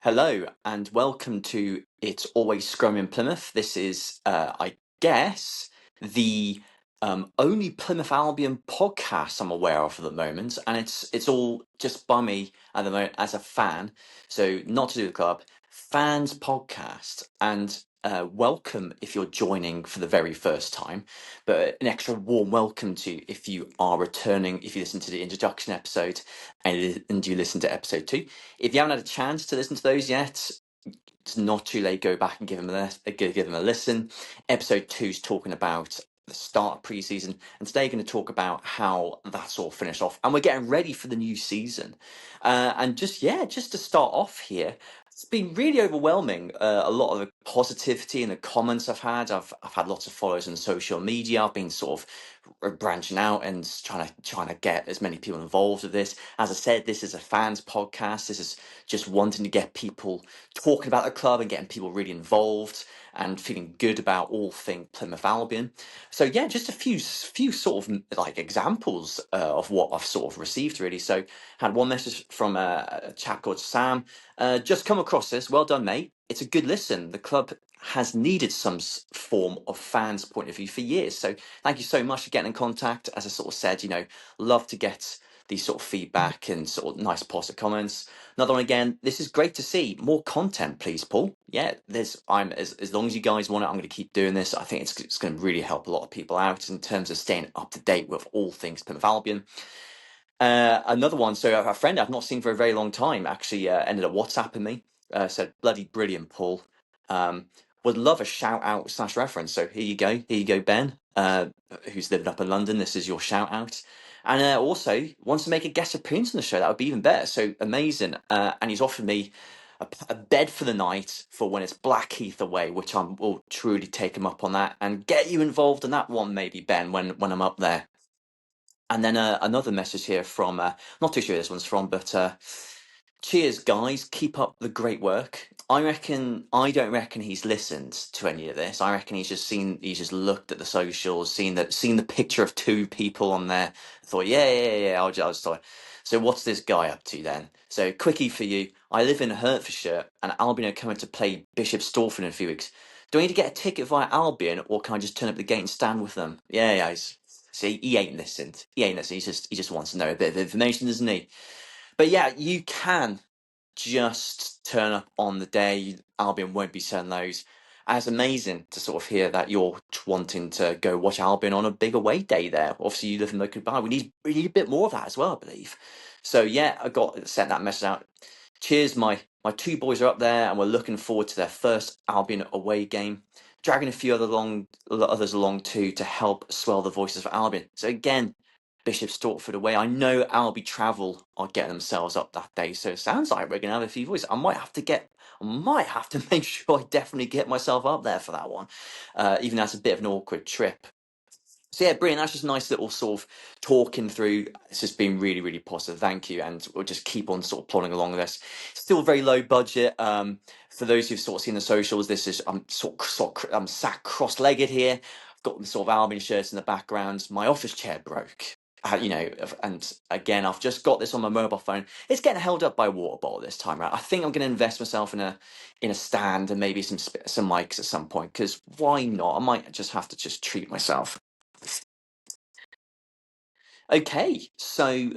Hello and welcome to It's Always Scrum in Plymouth. This is, I guess, the only Plymouth Albion podcast I'm aware of at the moment, and it's all just by me at the moment as a fan. So not to do with the club, fans podcast, and welcome if you're joining for the very first time. But an extra warm welcome to you if you are returning, if you listen to the introduction episode and you listen to episode 2. If you haven't had a chance to listen to those yet, it's not too late. Go back and give them a listen. Episode 2 is talking about the start of pre-season, and today we're going to talk about how that's all finished off, and we're getting ready for the new season. And just to start off here, it's been really overwhelming. A lot of the positivity and the comments I've had. I've had lots of followers on social media. I've been sort of branching out and trying to get as many people involved with this. As I said, this is a fans podcast. This is just wanting to get people talking about the club and getting people really involved and feeling good about all things Plymouth Albion. So yeah, just a few sort of like examples of what I've sort of received really. So had one message from a chap called Sam. Just come across this. Well done, mate. It's a good listen. The club has needed some form of fans' point of view for years. So thank you so much for getting in contact. As I sort of said, love to get these sort of feedback and sort of nice positive comments. Another one again. This is great to see. More content, please, Paul. Yeah, I'm as long as you guys want it, I'm going to keep doing this. I think it's going to really help a lot of people out in terms of staying up to date with all things Plymouth Albion. Another one. So a friend I've not seen for a very long time actually ended up WhatsApping me. Said, "Bloody brilliant, Paul. Would love a shout out / reference." So here you go. Here you go, Ben. Who's living up in London. This is your shout out. And also wants to make a guest appearance on the show. That would be even better. So amazing. And he's offered me a bed for the night for when it's Blackheath away, which I will truly take him up on that and get you involved in that one, maybe Ben, when I'm up there. And then another message here from not too sure who this one's from, but cheers, guys. Keep up the great work. I don't reckon he's listened to any of this. I reckon he's just looked at the socials, seen the picture of two people on there, thought, yeah, I'll just start. So what's this guy up to then? So quickie for you. I live in Hertfordshire, and Albion are coming to play Bishop Stortford in a few weeks. Do I need to get a ticket via Albion, or can I just turn up the gate and stand with them? Yeah. See, he ain't listened. He ain't listened. He just wants to know a bit of information, doesn't he? But yeah, you can just turn up on the day. Albion won't be selling those. And it's amazing to sort of hear that you're wanting to go watch Albion on a big away day there. Obviously, you live in local Dubai. We need a bit more of that as well, I believe. So yeah, I got sent that message out. Cheers, my two boys are up there, and we're looking forward to their first Albion away game. Dragging a few others along too to help swell the voices of Albion. So again, Bishop Stortford away. I know Albi Travel are getting themselves up that day, so it sounds like we're gonna have a few voices. I might have to make sure I definitely get myself up there for that one, even though that's a bit of an awkward trip. So yeah, brilliant. That's just a nice little sort of talking through. It's just been really, really positive. Thank you, and we'll just keep on sort of plodding along with this. Still very low budget. For those who've sort of seen the socials, this is I'm sat cross-legged here. I've got the sort of Albion shirts in the background. My office chair broke. And again, I've just got this on my mobile phone. It's getting held up by a water bottle this time around. I think I'm going to invest myself in a stand and maybe some mics at some point, because why not? I might just have to just treat myself. Okay, so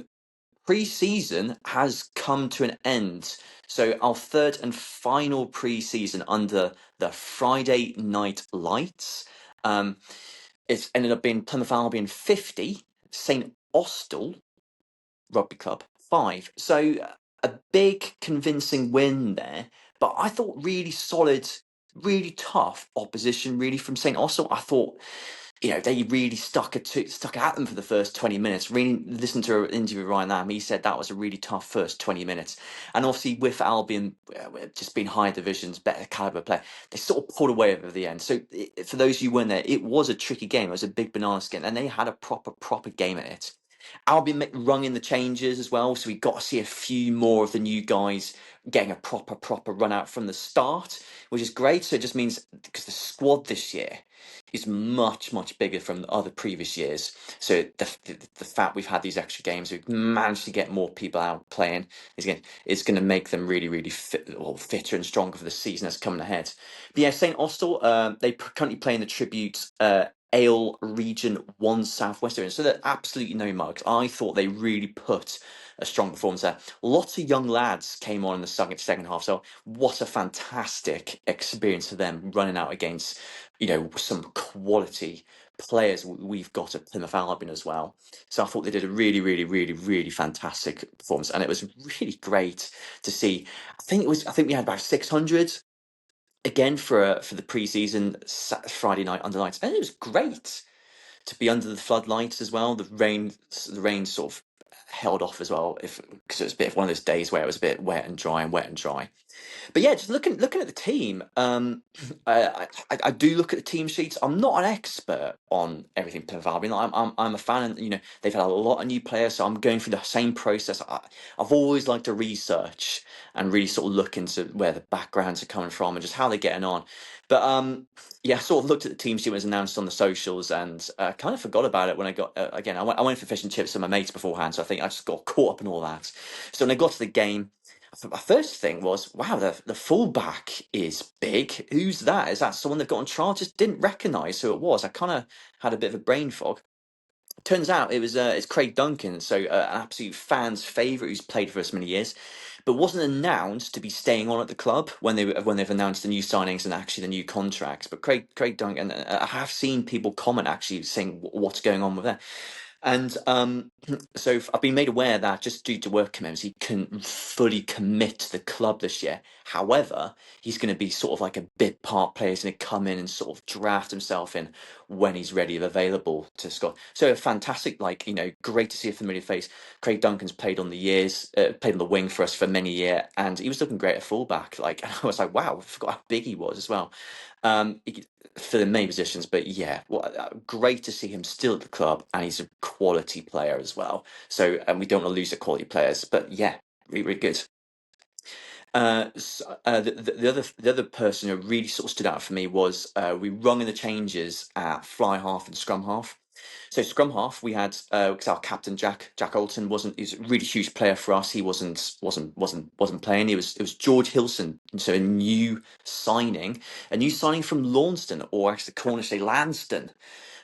pre-season has come to an end. So our third and final pre-season under the Friday Night Lights. It's ended up being Plymouth Albion 50, St Austell Rugby Club 5. So a big convincing win there, but I thought really solid, really tough opposition really from St Austell. I thought they really stuck at them for the first 20 minutes. Really listened to an interview with Ryan Lamb. He said that was a really tough first 20 minutes. And obviously with Albion just being higher divisions, better caliber player, they sort of pulled away at the end. So for those of you who weren't there, it was a tricky game. It was a big banana skin, and they had a proper game at it. Albion rung in the changes as well, so we got to see a few more of the new guys getting a proper run out from the start, which is great. So it just means because the squad this year is much bigger from the other previous years. So the fact we've had these extra games, we've managed to get more people out playing is going to make them really fitter and stronger for the season that's coming ahead. But yeah, St Austell, they currently play in the tribute. Ale Region 1 Southwest area. So they're absolutely no mugs. I thought they really put a strong performance there. Lots of young lads came on in the second half. So what a fantastic experience for them running out against, some quality players we've got at Plymouth Albion as well. So I thought they did a really fantastic performance, and it was really great to see. I think we had about 600 again for the preseason Friday night under lights, and it was great to be under the floodlights as well. The rain sort of held off as well, if because it was a bit of one of those days where it was a bit wet and dry and wet and dry. But yeah, just looking at the team, I do look at the team sheets. I'm not an expert on everything Plymouth Albion. I'm a fan, and they've had a lot of new players, so I'm going through the same process. I've always liked to research and really sort of look into where the backgrounds are coming from and just how they're getting on. But yeah, I sort of looked at the team sheet when it was announced on the socials, and kind of forgot about it when I got again. I went for fish and chips with my mates beforehand, so I think I just got caught up in all that. So when I got to the game, my first thing was, wow, the fullback is big. Who's that? Is that someone they've got on trial? Just didn't recognise who it was. I kind of had a bit of a brain fog. Turns out it's Craig Duncan, so an absolute fan's favourite who's played for us many years, but wasn't announced to be staying on at the club when they've announced the new signings and actually the new contracts. But Craig Duncan, I have seen people comment actually saying what's going on with that. And so I've been made aware that just due to work commitments, he can fully commit to the club this year. However, he's going to be sort of like a bit part player. He's going to come in and sort of draft himself in when he's ready and available to Scott. So a fantastic, great to see a familiar face. Craig Duncan's played on the wing for us for many years, and he was looking great at fullback. And I was like, wow, I forgot how big he was as well. For the main positions, but yeah, great to see him still at the club, and he's a quality player as well. So, and we don't want to lose the quality players, but yeah, really good. The other person who really sort of stood out for me was we rung in the changes at fly half and scrum half. So scrum half, we had because our captain Jack Alton he's a really huge player for us. He wasn't playing. It was George Hilson, so a new signing from Launceston, or actually Cornish Lanston.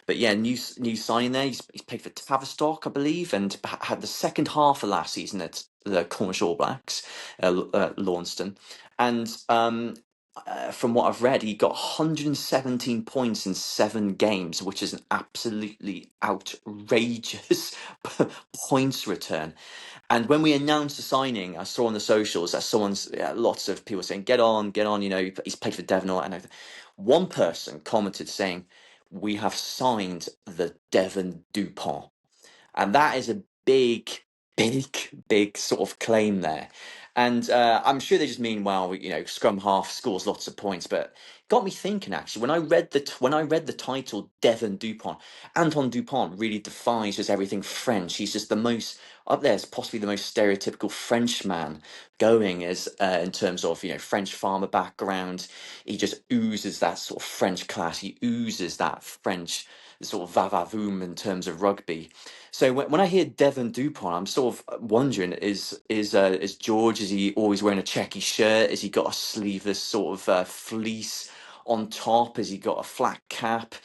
But yeah, new signing there. He's played for Tavistock, I believe, and had the second half of last season at the Cornish All Blacks, Launceston. And from what I've read, he got 117 points in 7 games, which is an absolutely outrageous points return. And when we announced the signing, I saw on the socials that lots of people saying, get on, he's played for Devon. And one person commented saying, we have signed the Devon Dupont. And that is a big sort of claim there. And I'm sure they just mean, well, scrum half scores lots of points, but got me thinking actually when I read the title Devon Dupont, Anton Dupont really defies just everything French. He's just the most up there, is possibly the most stereotypical Frenchman going as in terms of French farmer background. He just oozes that sort of French class. He oozes that French sort of va-va-voom in terms of rugby. So when I hear Devon Dupont, I'm sort of wondering: is George? Is he always wearing a checky shirt? Has he got a sleeveless sort of fleece on top? Has he got a flat cap?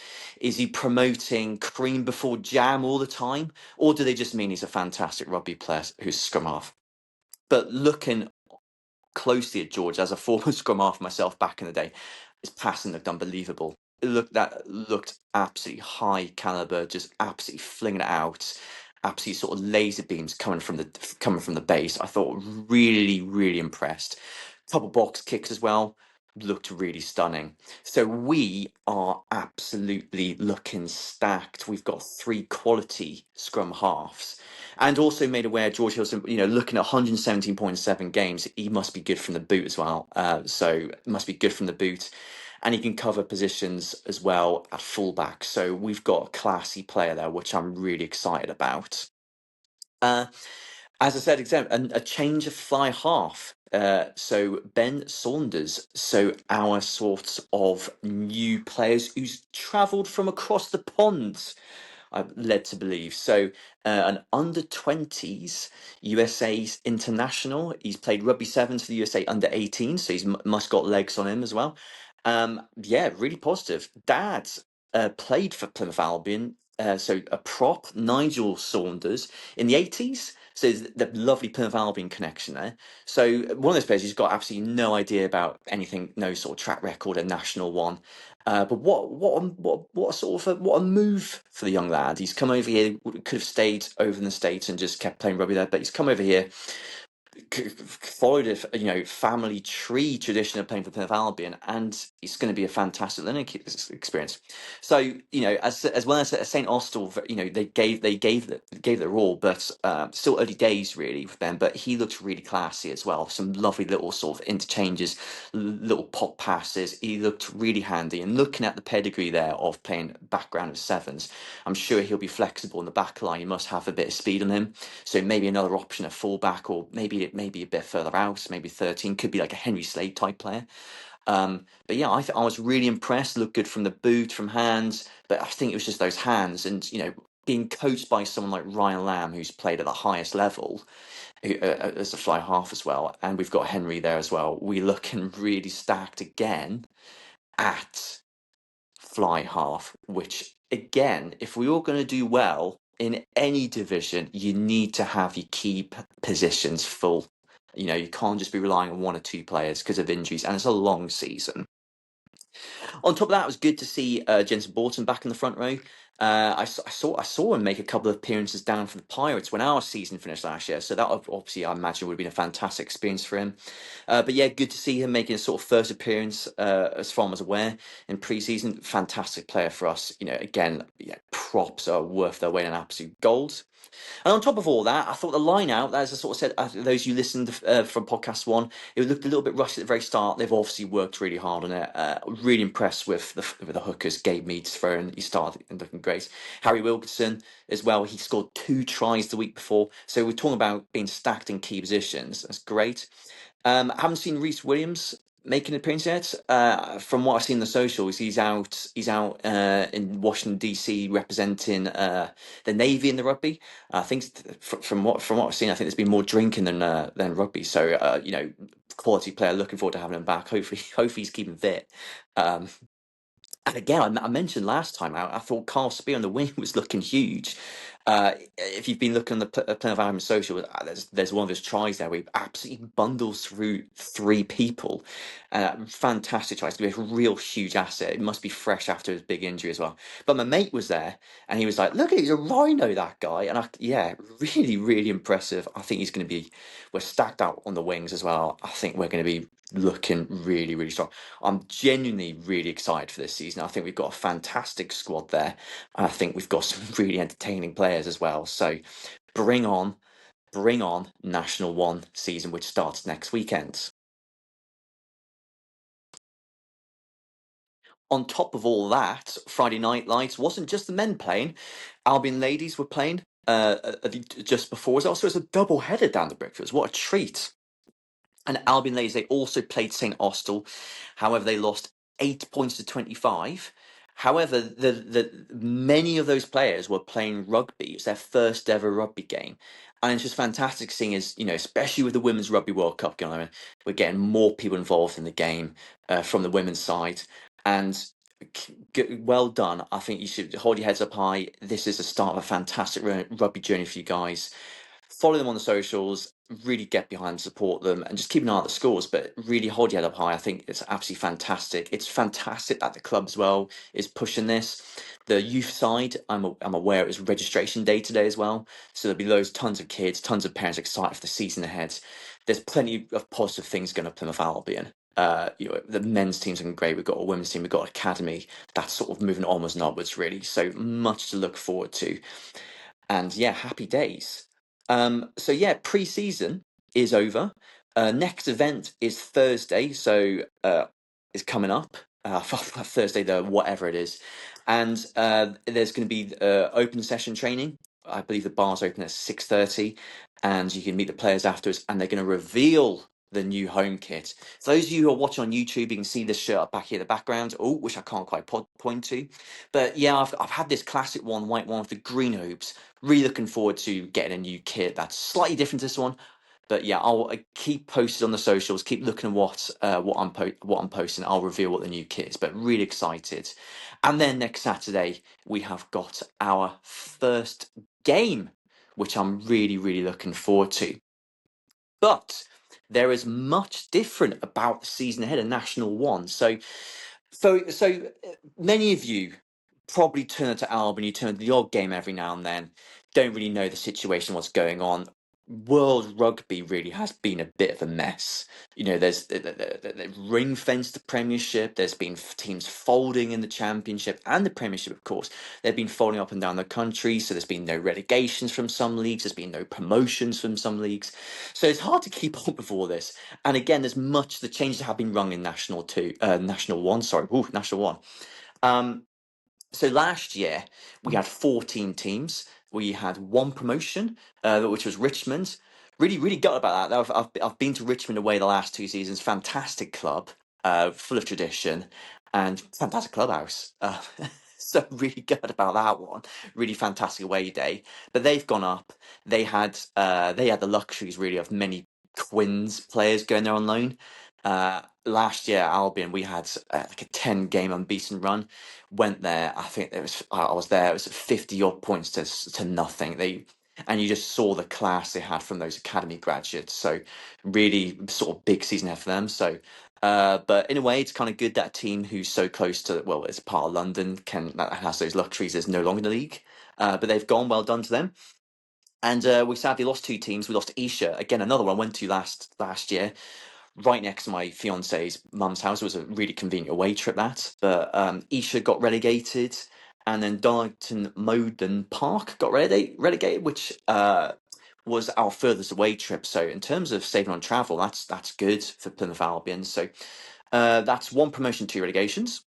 Is he promoting cream before jam all the time, or do they just mean he's a fantastic rugby player who's scrum half? But looking closely at George as a former scrum half myself back in the day, his passing looked unbelievable. That looked absolutely high caliber, just absolutely flinging it out, absolutely sort of laser beams coming from the base. I thought really impressed. Couple box kicks as well, looked really stunning. So we are absolutely looking stacked. We've got 3 quality scrum halves. And also made aware George Hilson, looking at 117.7 games, he must be good from the boot as well. So must be good from the boot. And he can cover positions as well at fullback. So we've got a classy player there, which I'm really excited about. Uh, as I said, a change of fly half. So Ben Saunders, so our sort of new players who's travelled from across the pond, I'm led to believe. So, an under 20s USA's international. He's played rugby sevens for the USA under 18, so he's must got legs on him as well. Yeah, really positive. Dad played for Plymouth Albion, so a prop, Nigel Saunders, in the 80s. So there's the lovely Plymouth Albion connection there. So one of those players who's got absolutely no idea about anything, no sort of track record, a national one. But what sort of what a move for the young lad. He's come over here. Could have stayed over in the States and just kept playing rugby there, but he's come over here, followed a family tree tradition of playing for Plymouth Albion, and it's going to be a fantastic learning experience. So as well as at St Austell, they gave their all, but still early days really with them. But he looks really classy as well. Some lovely little sort of interchanges, little pop passes. He looked really handy, and looking at the pedigree there of playing background of sevens, I'm sure he'll be flexible in the back line. He must have a bit of speed on him. So maybe another option at fullback, or maybe a bit further out, maybe 13, could be like a Henry Slade type player. But yeah, I was really impressed. Looked good from the boot, from hands, but I think it was just those hands, and being coached by someone like Ryan Lamb, who's played at the highest level as a fly half as well, and we've got Henry there as well. We're looking really stacked again at fly half, which again, if we are going to do well in any division, you need to have your key positions full. You can't just be relying on one or two players because of injuries, and it's a long season. On top of that, it was good to see Jensen Borton back in the front row. I saw him make a couple of appearances down for the Pirates when our season finished last year, so that obviously I imagine would have been a fantastic experience for him. But yeah, good to see him making a sort of first appearance, as far as I was aware, in pre-season. Fantastic player for us. Again, yeah, props are worth their weight in absolute gold. And on top of all that, I thought the line out, as I sort of said, those you listened from podcast one, it looked a little bit rushed at the very start. They've obviously worked really hard on it. Really impressed with the hookers. Gabe Mead's throwing, he started looking great. Harry Wilkinson as well, he scored 2 tries the week before. So we're talking about being stacked in key positions. That's great. I haven't seen Reece Williams making an appearance yet. From what I've seen in the socials, he's out. He's out in Washington DC representing the Navy in the rugby. I think from what I've seen, I think there's been more drinking than rugby. So quality player. Looking forward to having him back. Hopefully he's keeping fit. Um, and again, I mentioned last time I thought Carl Spear on the wing was looking huge. If you've been looking on the Plymouth Albion social, there's one of his tries there where he absolutely bundles through 3 people. Fantastic tries. It's going to be a real huge asset. It must be fresh after his big injury as well. But my mate was there and he was like, "Look, he's a rhino, that guy." And yeah, really, really impressive. I think he's going to be. We're stacked out on the wings as well. I think we're going to be looking really, really strong. I'm genuinely really excited for this season. I think we've got a fantastic squad there. And I think we've got some really entertaining players as well. So bring on, bring on National One season, which starts next weekend. On top of all that, Friday Night Lights wasn't just the men playing. Albion ladies were playing just before as well. So it's a double header down the Brickfields. What a treat. And Albion ladies, they also played St Austell. However, they lost 8 points to 25. However, the many of those players were playing rugby. It's their first ever rugby game, and it's just fantastic seeing as especially with the Women's Rugby World Cup going on, we're getting more people involved in the game from the women's side, and well done. I think you should hold your heads up high. This is the start of a fantastic rugby journey for you guys. Follow them on the socials, really get behind, support them, and just keep an eye on the scores. But really hold your head up high. I think it's absolutely fantastic. It's fantastic that the club as well is pushing this. The youth side, I'm aware it was registration day today as well. So there'll be tons of kids, tons of parents excited for the season ahead. There's plenty of positive things going to Plymouth Albion. The men's team's looking great. We've got a women's team. We've got an academy that's sort of moving onwards and upwards, really. So much to look forward to. And yeah, happy days. So yeah, pre-season is over. Next event is Thursday, so it's coming up. Thursday, the whatever it is, and there's going to be open session training I believe the bars open at 6:30, and you can meet the players afterwards, and they're going to reveal the new home kit. For those of you who are watching on YouTube, you can see this shirt up back here in the background. Oh, which I can't quite point to, but yeah, I've had this classic one, white one with the green hoops. Really looking forward to getting a new kit that's slightly different to this one. But yeah, I'll keep posted on the socials. Keep looking at what I'm posting. I'll reveal what the new kit is. But really excited. And then next Saturday we have got our first game, which I'm really looking forward to. But there is much different about the season ahead of National One. So many of you probably turn to Albion, you turn to the odd game every now and then, don't really know the situation, what's going on. World rugby really has been a bit of a mess. You know, there's the ring fenced the Premiership. There's been teams folding in the Championship and the Premiership, of course. They've been folding up and down the country. So there's been no relegations from some leagues. There's been no promotions from some leagues. So it's hard to keep up with all this. And again, the changes have been rung in National One. National One. So last year we had 14 teams. We had one promotion, which was Richmond. Really gutted about that. I've been to Richmond away the last 2 seasons. Fantastic club, full of tradition, and fantastic clubhouse. So really gutted about that one. Really fantastic away day. But they've gone up. They had the luxuries really of many Quins players going there on loan. Last year at Albion we had like a 10-game unbeaten run. Went there, I think I was there. It was 50 odd points to nothing. And you just saw the class they had from those academy graduates. So really sort of big season ahead for them. So, but in a way, it's kind of good that a team who's so close to, well, it's part of London, that has those luxuries, is no longer in the league. But they've gone. Well done to them. And we sadly lost 2 teams. We lost Esher again, another one I went to last year, right next to my fiance's mum's house. It was a really convenient away trip, that. But Esher got relegated, and then Darlington Moden Park got relegated, which was our furthest away trip. So in terms of saving on travel, that's good for Plymouth Albion. So that's one promotion, 2 relegations.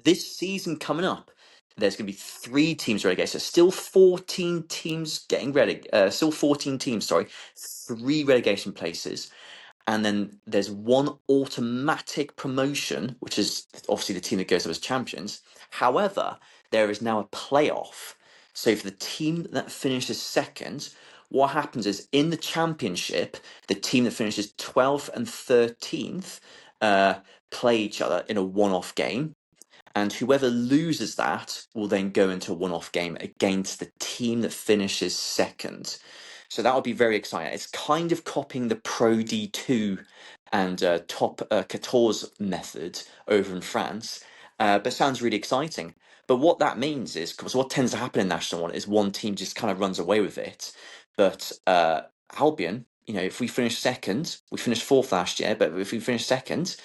This season coming up, there's going to be 3 teams relegated. So still 14 teams getting relegated. Still 14 teams, sorry. 3 relegation places. And then there's one automatic promotion, which is obviously the team that goes up as champions. However, there is now a playoff. So for the team that finishes second, what happens is in the championship, the team that finishes 12th and 13th play each other in a one-off game. And whoever loses that will then go into a one-off game against the team that finishes second. So that will be very exciting. It's kind of copying the Pro D2 and Top 14 method over in France, but sounds really exciting. But what that means is, because what tends to happen in National One is one team just kind of runs away with it. But Albion, if we finish second, we finished fourth last year, but if we finish second,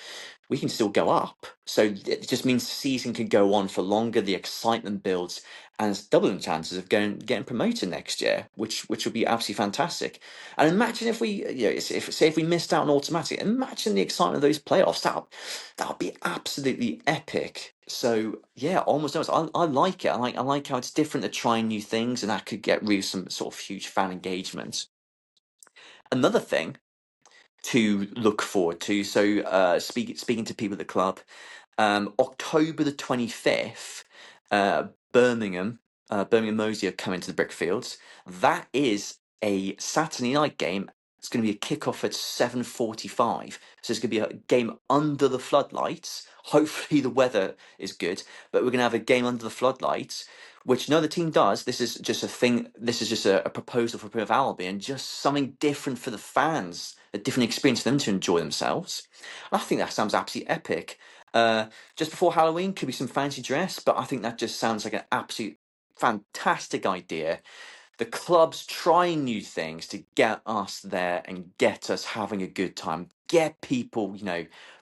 we can still go up. So it just means the season can go on for longer, the excitement builds, and it's doubling chances of getting promoted next year, which would be absolutely fantastic. And imagine if we, if we missed out on automatic, imagine the excitement of those playoffs. That would be absolutely epic. So yeah, almost. I like it. I like how it's different to trying new things, and that could get really some sort of huge fan engagement. Another thing to look forward to. So speaking to people at the club, October the 25th, Birmingham Moseley are coming to the Brickfields. That is a Saturday night game. It's going to be a kickoff at 7:45. So it's going to be a game under the floodlights. Hopefully the weather is good, but we're going to have a game under the floodlights, which no other team does. This is just a thing. This is just a proposal for Plymouth Albion, just something different for the fans, a different experience for them to enjoy themselves. I think that sounds absolutely epic. Just before Halloween could be some fancy dress, but I think that just sounds like an absolute fantastic idea. The club's trying new things to get us there and get us having a good time, get people,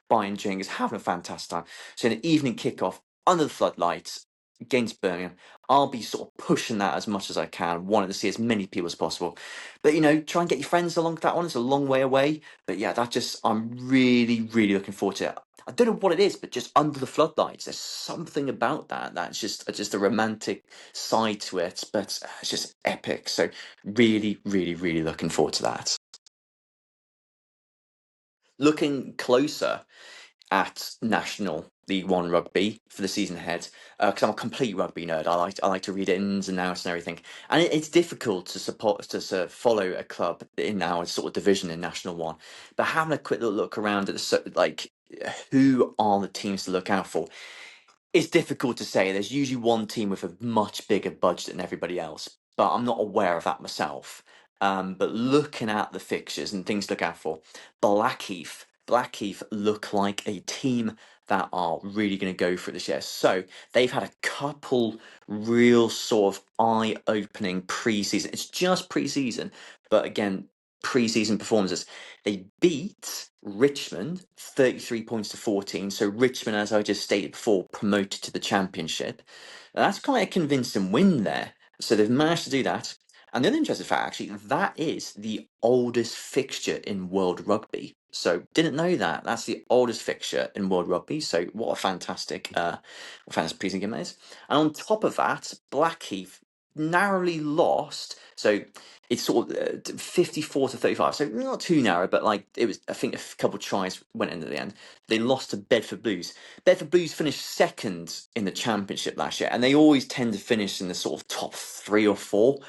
buying drinks, having a fantastic time. So an evening kickoff under the floodlights against Birmingham, I'll be sort of pushing that as much as I can, wanting to see as many people as possible. But try and get your friends along that one. It's a long way away, but yeah, I'm really looking forward to it. I don't know what it is, but just Under the Floodlights, there's something about that that's just a romantic side to it, but it's just epic. So really, really, really looking forward to that. Looking closer at National League One rugby for the season ahead, because I'm a complete rugby nerd. I like to read ins and outs and everything, and it's difficult to support to sort of follow a club in our sort of division in National One. But having a quick little look around at like who are the teams to look out for, it's difficult to say. There's usually one team with a much bigger budget than everybody else, but I'm not aware of that myself. But looking at the fixtures and things to look out for, Blackheath look like a team that are really going to go for it this year. So they've had a couple real sort of eye-opening pre-season. It's just pre-season, but again, pre-season performances. They beat Richmond 33 points to 14. So Richmond, as I just stated before, promoted to the championship. Now, that's quite a convincing win there. So they've managed to do that. And the other interesting fact, actually, that is the oldest fixture in World Rugby. So didn't know that. That's the oldest fixture in World Rugby. So what a fantastic preseason game that is. And on top of that, Blackheath narrowly lost. So it's sort of 54 to 35. So not too narrow, but like it was, I think a couple of tries went in at the end. They lost to Bedford Blues. Bedford Blues finished second in the championship last year, and they always tend to finish in the sort of top 3 or 4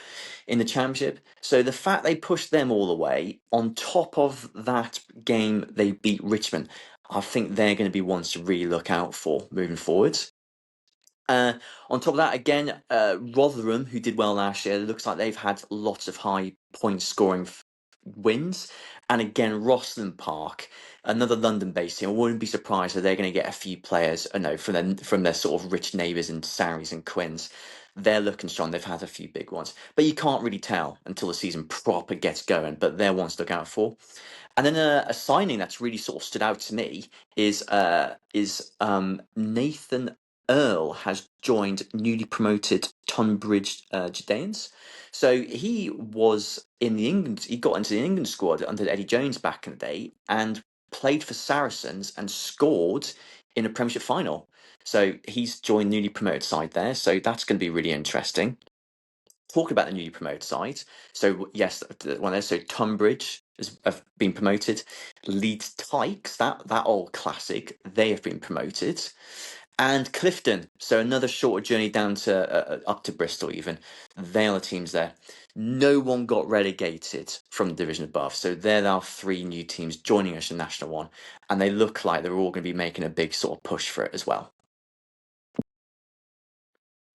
in the championship. So the fact they pushed them all the way, on top of that game they beat Richmond, I think they're going to be ones to really look out for moving forwards. On top of that, again, Rotherham, who did well last year, looks like they've had lots of high point scoring wins. And again, Rosslyn Park, another London-based team. I wouldn't be surprised if they're going to get a few players, from their sort of rich neighbours in Sarries and Quins. They're looking strong. They've had a few big ones, but you can't really tell until the season proper gets going. But they're ones to look out for. And then a signing that's really sort of stood out to me is Nathan Earl has joined newly promoted Tunbridge Judeans. So he was in the England. He got into the England squad under Eddie Jones back in the day and played for Saracens and scored in a Premiership final. So he's joined newly promoted side there. So that's going to be really interesting. Talk about the newly promoted side. So yes, one there. So Tunbridge have been promoted. Leeds Tykes, that old classic, they have been promoted. And Clifton, so another shorter journey down to up to Bristol even. They are the teams there. No one got relegated from the division above. So there are 3 new teams joining us in National One. And they look like they're all going to be making a big sort of push for it as well.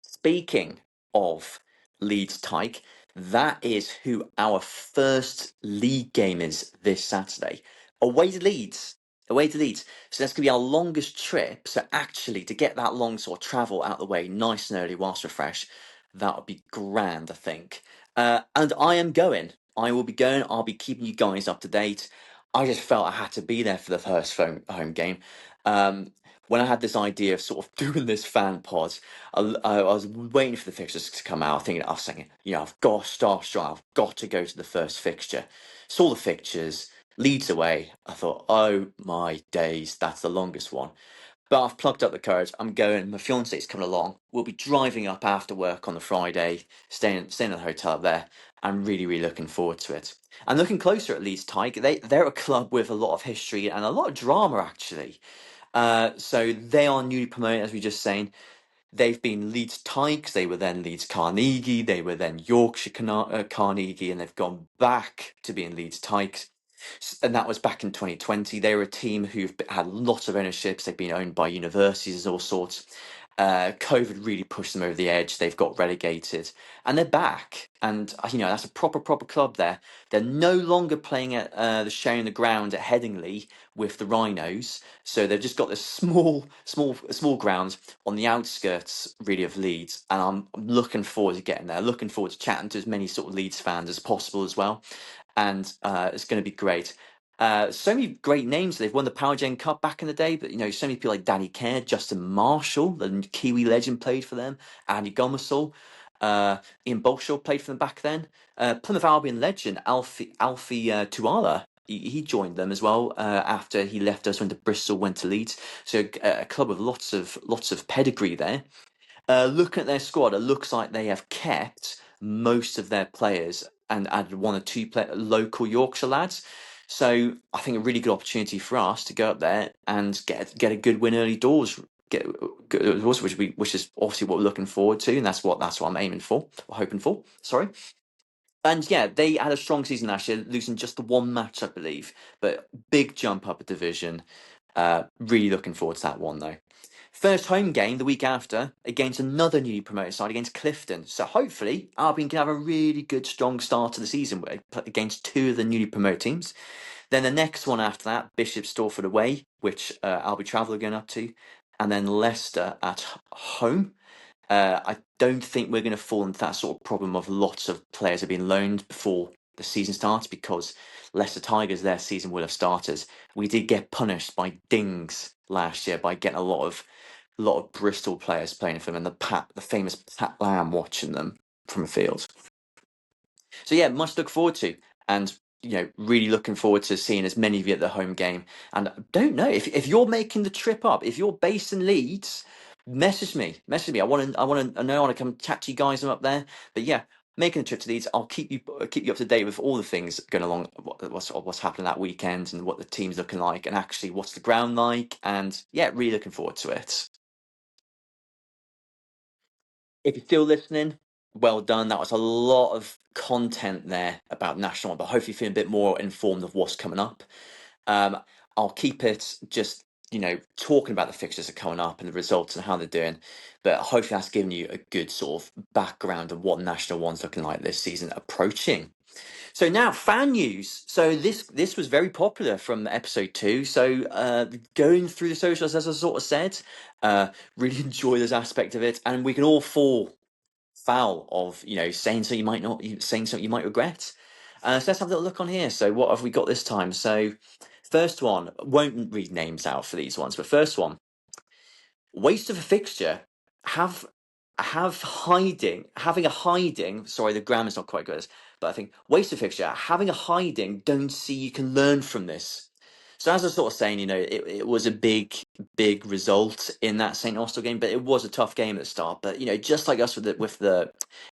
Speaking of Leeds Tyke, that is who our first league game is this Saturday. Away to Leeds. Away to Leeds. So that's going to be our longest trip. So actually, to get that long sort of travel out of the way, nice and early whilst we're fresh, that would be grand, I think. And I am going. I will be going. I'll be keeping you guys up to date. I just felt I had to be there for the first home game. When I had this idea of sort of doing this fan pod, I was waiting for the fixtures to come out. I was thinking, I've got to start strong. I've got to go to the first fixture. Saw the fixtures, Leeds away. I thought, oh my days, that's the longest one. But I've plucked up the courage. I'm going. My fiance's coming along. We'll be driving up after work on the Friday, staying in the hotel up there. I'm really, really looking forward to it. And looking closer at Leeds Tyke, they're a club with a lot of history and a lot of drama, actually. So they are newly promoted, as we just saying. They've been Leeds Tykes, they were then Leeds Carnegie, they were then Yorkshire Carnegie, and they've gone back to being Leeds Tykes. And that was back in 2020. They were a team who've had lots of ownerships. They've been owned by universities and all sorts. COVID really pushed them over the edge. They've got relegated, and they're back. And that's a proper club there. They're no longer playing at the Sharing the Ground at Headingley with the Rhinos. So they've just got this small ground on the outskirts, really, of Leeds. And I'm looking forward to getting there. Looking forward to chatting to as many sort of Leeds fans as possible as well. And it's going to be great. So many great names. They've won the Power Gen Cup back in the day, but so many people like Danny Kerr, Justin Marshall, the Kiwi legend, played for them. Andy Gomersall, Ian Bolshaw played for them back then. Plymouth Albion legend Alfie Tuala he joined them as well after he left us, went to Bristol, went to Leeds. So a club with lots of pedigree there. Looking at their squad, it looks like they have kept most of their players and added one or two local Yorkshire lads. So I think a really good opportunity for us to go up there and get a good win early doors. Get good, which is obviously what we're looking forward to, and that's what I'm aiming for, or hoping for. Sorry. And yeah, they had a strong season last year, losing just the one match, I believe, but big jump up a division. Really looking forward to that one though. First home game the week after against another newly promoted side against Clifton. So hopefully Albion can have a really good strong start to the season against two of the newly promoted teams. Then the next one after that, Bishop Stortford away, which I'll be travelling going up to, and then Leicester at home. I don't think we're going to fall into that sort of problem of lots of players have been loaned before the season starts, because Leicester Tigers, their season will have started. We did get punished by dings last year by getting a lot of Bristol players playing for them, and the famous Pat Lamb watching them from a field. So yeah, much to look forward to, and really looking forward to seeing as many of you at the home game. And I don't know if you're making the trip up, if you're based in Leeds, message me. I want to know. I want to come chat to you guys. I'm up there, but yeah. Making the trip to Leeds, I'll keep you up to date with all the things going along, what's happening that weekend, and what the team's looking like, and actually what's the ground like, and yeah, really looking forward to it. If you're still listening, well done. That was a lot of content there about National, but hopefully feeling a bit more informed of what's coming up. Um, I'll keep it just, talking about the fixtures that are coming up and the results and how they're doing. But hopefully that's given you a good sort of background of what National One's looking like this season approaching. So now fan news. So this was very popular from episode 2. So going through the socials, as I sort of said, really enjoy this aspect of it, and we can all fall foul of saying something you might not, saying something you might regret. So let's have a little look on here. So what have we got this time? So first one, won't read names out for these ones, but first one, waste of a fixture. Having a hiding. Sorry, the grammar's not quite good, but I think waste of fixture. Having a hiding. Don't see you can learn from this. So as I was sort of saying, it was a big result in that St Austell game, but it was a tough game at the start. But just like us with the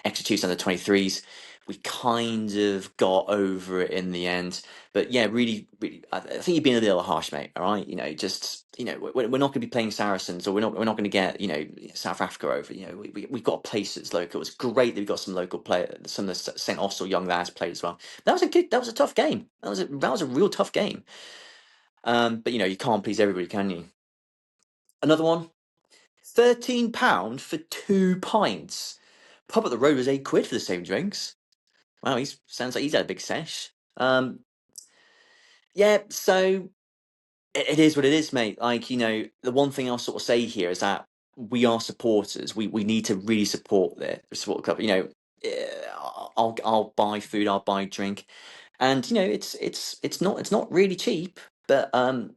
Exeter under 23s, we kind of got over it in the end. But yeah, really, really, I think you're being a little harsh, mate. All right, we're not going to be playing Saracens, or we're not going to get South Africa over. We've got a place that's local. It's great that we got some local players, some of the St Austell young lads played as well. That was a tough game. That was a real tough game. But you can't please everybody, can you? Another one, £13 for 2 pints. Pub at the road was £8 for the same drinks. Wow, he sounds like he's had a big sesh. Yeah, so it is what it is, mate. Like, the one thing I'll sort of say here is that we are supporters. We need to really support the club. I'll buy food, I'll buy drink, and it's not really cheap, but I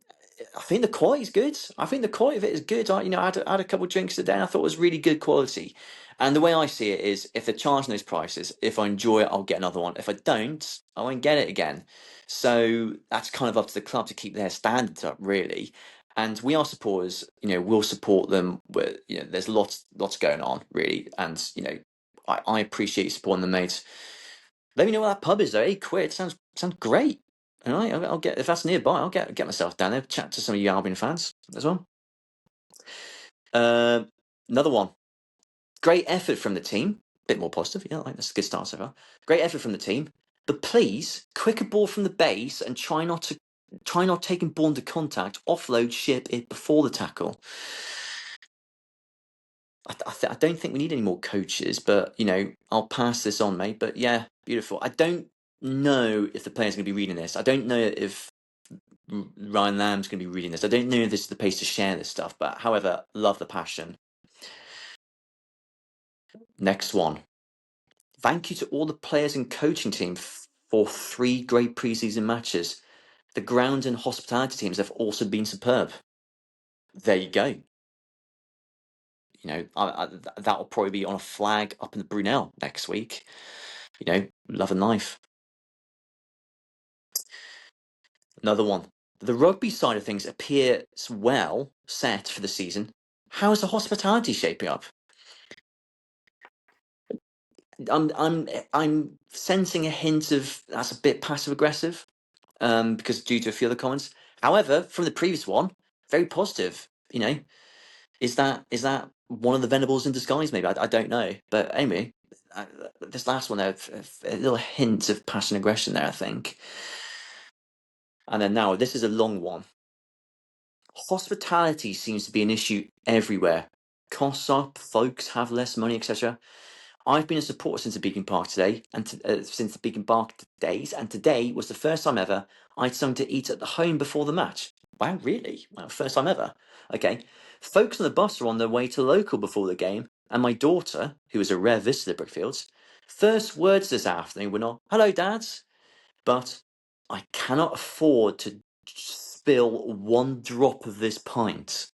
think the quality is good. I think the quality of it is good. I had a couple of drinks today, and I thought it was really good quality. And the way I see it is, if they're charging those prices, if I enjoy it, I'll get another one. If I don't, I won't get it again. So that's kind of up to the club to keep their standards up, really. And we are supporters. We'll support them. There's lots going on, really, and I appreciate you supporting them, mate. Let me know where that pub is, though. £8 sounds great. All right, I'll get, if that's nearby, I'll get myself down there, chat to some of you Albion fans as well. Another one. Great effort from the team. Bit more positive, yeah. That's a good start so far. Great effort from the team, but please, quicker ball from the base and try not taking ball into contact. Offload, ship it before the tackle. I don't think we need any more coaches, but I'll pass this on, mate. But yeah, beautiful. I don't know if the players are going to be reading this. I don't know if Ryan Lamb's going to be reading this. I don't know if this is the pace to share this stuff, but however, love the passion. Next one. Thank you to all the players and coaching team for 3 great preseason matches. The ground and hospitality teams have also been superb. There you go. That'll probably be on a flag up in the Brunel next week. Love and life. Another one. The rugby side of things appears well set for the season. How is the hospitality shaping up? I'm sensing a hint of that's a bit passive aggressive, because due to a few other comments. However, from the previous one, very positive. You know, is that one of the Venables in disguise? Maybe I don't know, but anyway, this last one there, a little hint of passion aggression there, I think. And then now this is a long one. Hospitality seems to be an issue everywhere. Costs up, folks have less money, etc. I've been a supporter since the Beacon Park today, since the Beacon Park days, and today was the first time ever I'd something to eat at the home before the match. Wow, really? Wow, first time ever. Okay. Folks on the bus were on their way to local before the game, and my daughter, who is a rare visitor to Brickfields, first words this afternoon were not, "Hello, dads," but "I cannot afford to spill one drop of this pint."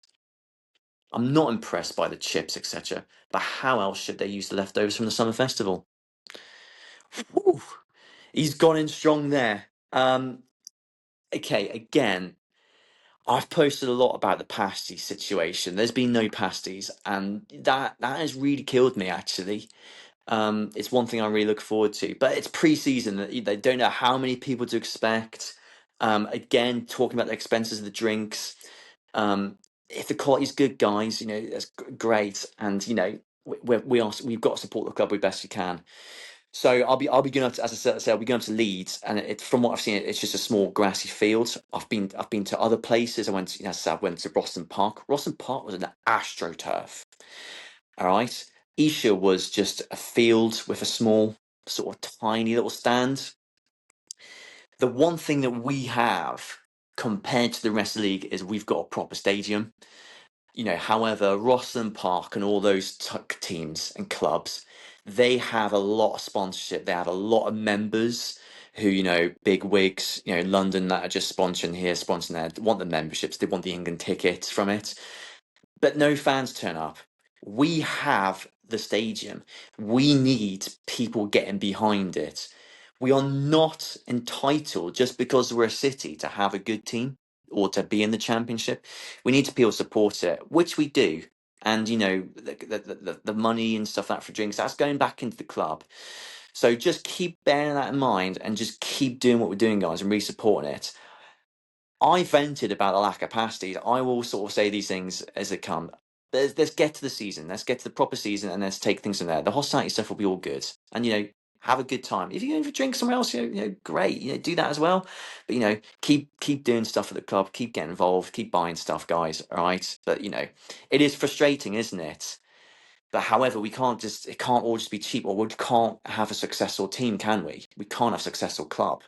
I'm not impressed by the chips, etc., but how else should they use the leftovers from the summer festival? Whew, he's gone in strong there. Okay, again, I've posted a lot about the pasty situation. There's been no pasties, and that has really killed me, actually. It's one thing I really look forward to, but it's pre-season. They don't know how many people to expect. Again, talking about the expenses of the drinks. If the quality's good, guys, that's great, and we've got to support the club as best we can. So I'll be going up to, as I said, I'll be going up to Leeds, and from what I've seen, it's just a small grassy field. I've been to other places. I went to, I went to Roston Park. Roston Park was an AstroTurf. All right, Isha was just a field with a small, sort of tiny little stand. The one thing that we have compared to the rest of the league is we've got a proper stadium. However, Rosslyn Park and all those teams and clubs, they have a lot of sponsorship. They have a lot of members who, big wigs, London that are just sponsoring here, sponsoring there, want the memberships, they want the England tickets from it. But no fans turn up. We have the stadium. We need people getting behind it. We are not entitled, just because we're a city, to have a good team or to be in the championship. We need to be able to support it, which we do. And the money and stuff that for drinks, that's going back into the club. So just keep bearing that in mind and just keep doing what we're doing, guys, and really supporting it. I vented about the lack of pasties. I will sort of say these things as they come. Let's get to the season. Let's get to the proper season, and let's take things from there. The hospitality stuff will be all good, and have a good time. If you're going for drink somewhere else, great. Do that as well. But keep doing stuff at the club. Keep getting involved. Keep buying stuff, guys. All right. But it is frustrating, isn't it? But however, it can't all just be cheap, or we can't have a successful team, can we? We can't have a successful club.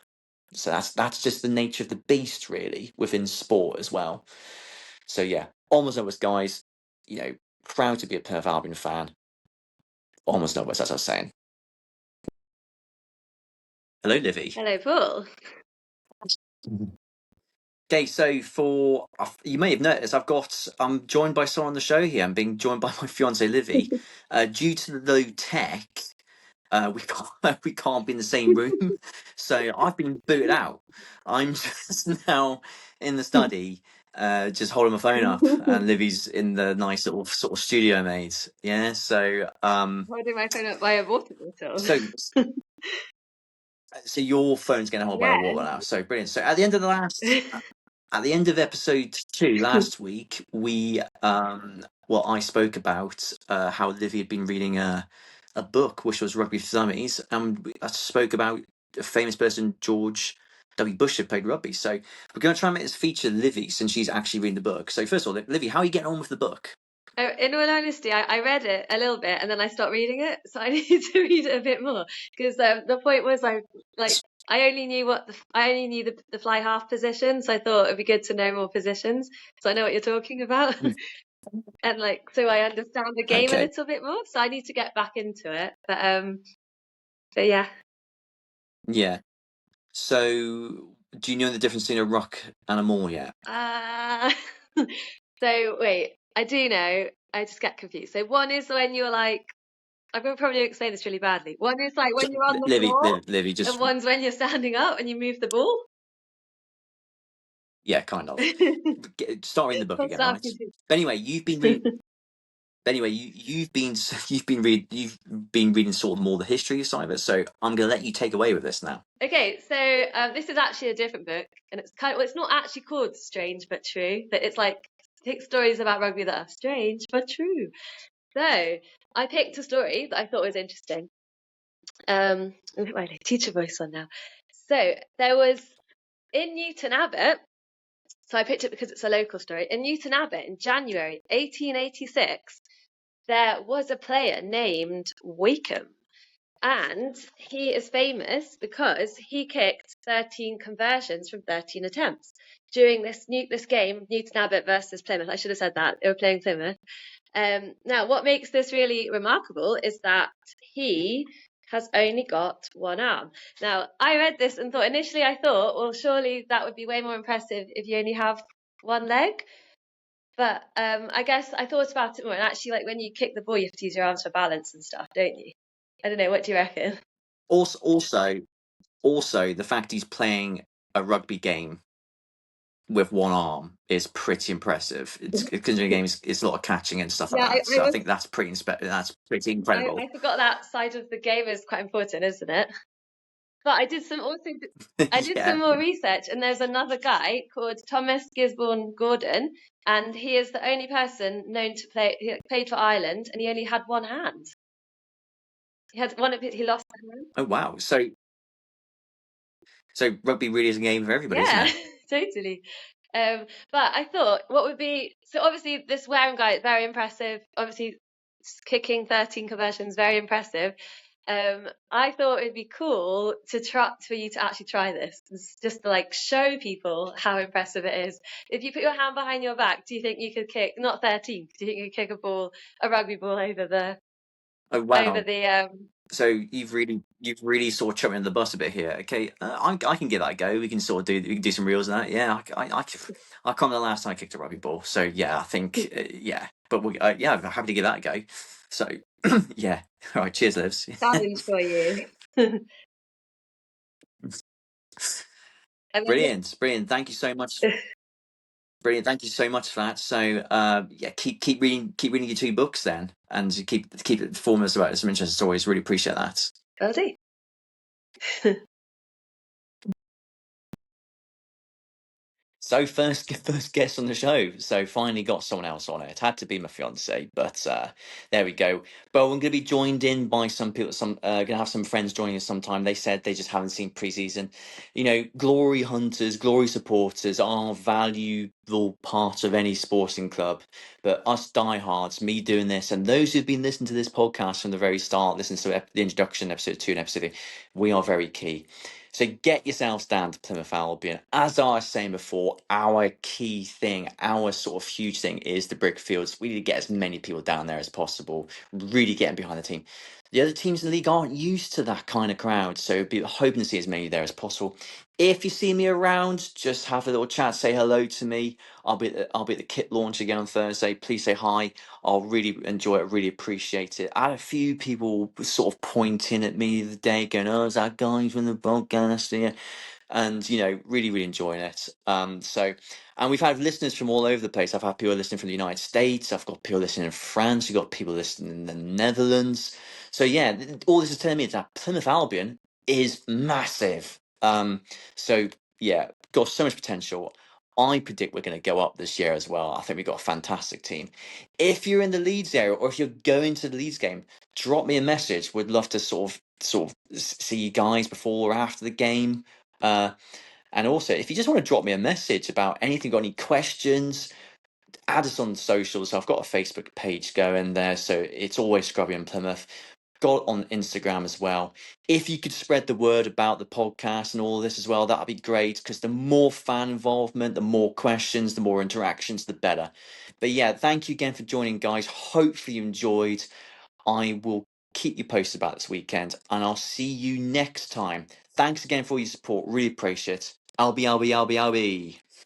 So that's just the nature of the beast, really, within sport as well. So yeah, almost always, guys. Proud to be a Plymouth Albion fan. Almost always, as I was saying. Hello, Livy. Hello, Paul. Okay, so you may have noticed, I'm joined by someone on the show here. I'm being joined by my fiance Livy. Due to the low tech, we can't be in the same room, so I've been booted out. I'm just now in the study, just holding my phone up, and Livy's in the nice little sort of studio made. Yeah, so Holding my phone up by a water bottle. So your phone's getting held by a water now. So brilliant. So at the end of episode 2 last week, I spoke about how Livy had been reading a book which was Rugby for Dummies, and I spoke about a famous person, George W. Bush, who played rugby. So we're going to try and make this feature Livy, since she's actually reading the book. So first of all, Livy, how are you getting on with the book? In all honesty, I read it a little bit and then I stopped reading it, so I need to read it a bit more, because the point was I only knew the fly half position, so I thought it'd be good to know more positions, so I know what you're talking about. And so I understand the game a little bit more, so I need to get back into it. But yeah. Yeah. So do you know the difference between a ruck and a maul yet? So wait, I do know. I just get confused. So one is when you're I'm going to probably explain this really badly. One is when you're on the floor, Livy, and one's when you're standing up and you move the ball. Yeah, kind of. Start reading the book I'll again, start right? reading. But anyway, you've been reading sort of more the history side of it. So I'm going to let you take away with this now. Okay, so this is actually a different book, and it's kind of, well, it's not actually called Strange but True, but it's like six stories about rugby that are strange but true. So I picked a story that I thought was interesting. I'll put my teacher voice on now. So there was in Newton Abbot. So I picked it because it's a local story. In Newton Abbot in January 1886, there was a player named Wakeham. And he is famous because he kicked 13 conversions from 13 attempts during this game, Newton Abbot versus Plymouth. I should have said that. They were playing Plymouth. Now, what makes this really remarkable is that he has only got one arm. Now, I read this and initially I thought, well, surely that would be way more impressive if you only have one leg. But I guess I thought about it more, and actually, like when you kick the ball, you have to use your arms for balance and stuff, don't you? I don't know. What do you reckon? Also, the fact he's playing a rugby game with one arm is pretty impressive. It's considering the game is a lot of catching and stuff like Yeah, that. So I think that's pretty incredible. I forgot that side of the game is quite important, isn't it? But I did Yeah. some more research, and there's another guy called Thomas Gisborne Gordon, and he is the only person known to play. He played for Ireland, and he only had one hand. He had one of his, he lost a hand. Oh wow. So rugby really is a game for everybody, isn't Yeah, it? totally. But I thought what would be so obviously this Wareham guy is very impressive. Obviously, kicking 13 conversions, very impressive. I thought it'd be cool to try for you to actually try this, just to like show people how impressive it is. If you put your hand behind your back, do you think you could kick not 13? Do you think you could kick a rugby ball Oh over wow. the So you've really sort of chucked me under the bus a bit here. Okay, I can give that a go. We can do some reels of that. Yeah, I can't remember the last time I kicked a rugby ball. So yeah, I think yeah, but yeah, I'm happy to give that a go. So yeah, all right. Cheers, Lives. challenge for you? And Brilliant. Thank you so much. then, Brilliant. Thank you so much for that. So yeah, keep reading your two books then, and keep informing us about some interesting stories. Really appreciate that. will do. So first guest on the show. So finally got someone else on it. It had to be my fiance, but there we go. But I'm going to be joined in by some people. Going to have some friends joining us sometime. They said they just haven't seen preseason. You know, glory hunters, glory supporters are a valuable part of any sporting club. But us diehards, me doing this, and those who've been listening to this podcast from the very start, listen to the introduction, episode 2 and episode 3, we are very key. So get yourselves down to Plymouth Albion. As I was saying before, our key thing, our sort of huge thing is the Brickfields. We need to get as many people down there as possible, really getting behind the team. The other teams in the league aren't used to that kind of crowd, so be hoping to see as many there as possible. If you see me around, just have a little chat, say hello to me. I'll be at the kit launch again on Thursday. Please say hi. I'll really enjoy it, really appreciate it. I had a few people sort of pointing at me the other day, going, "Oh, is that guy from the podcast here?" And really enjoying it. And we've had listeners from all over the place. I've had people listening from the United States. I've got people listening in France. We've got people listening in the Netherlands. So yeah, all this is telling me is that Plymouth Albion is massive. So yeah, got so much potential. I predict we're going to go up this year as well. I think we've got a fantastic team. If you're in the Leeds area or if you're going to the Leeds game, drop me a message. Would love to sort of see you guys before or after the game. And also, if you just want to drop me a message about anything, got any questions, add us on socials. So I've got a Facebook page going there, so it's always Scrubby and Plymouth. Got on Instagram as well. If you could spread the word about the podcast and all this as well, that'd be great, because the more fan involvement, the more questions, the more interactions, the better. But yeah, thank you again for joining, guys. Hopefully you enjoyed. I will keep you posted about this weekend, and I'll see you next time. Thanks again for your support. Really appreciate it. Albi.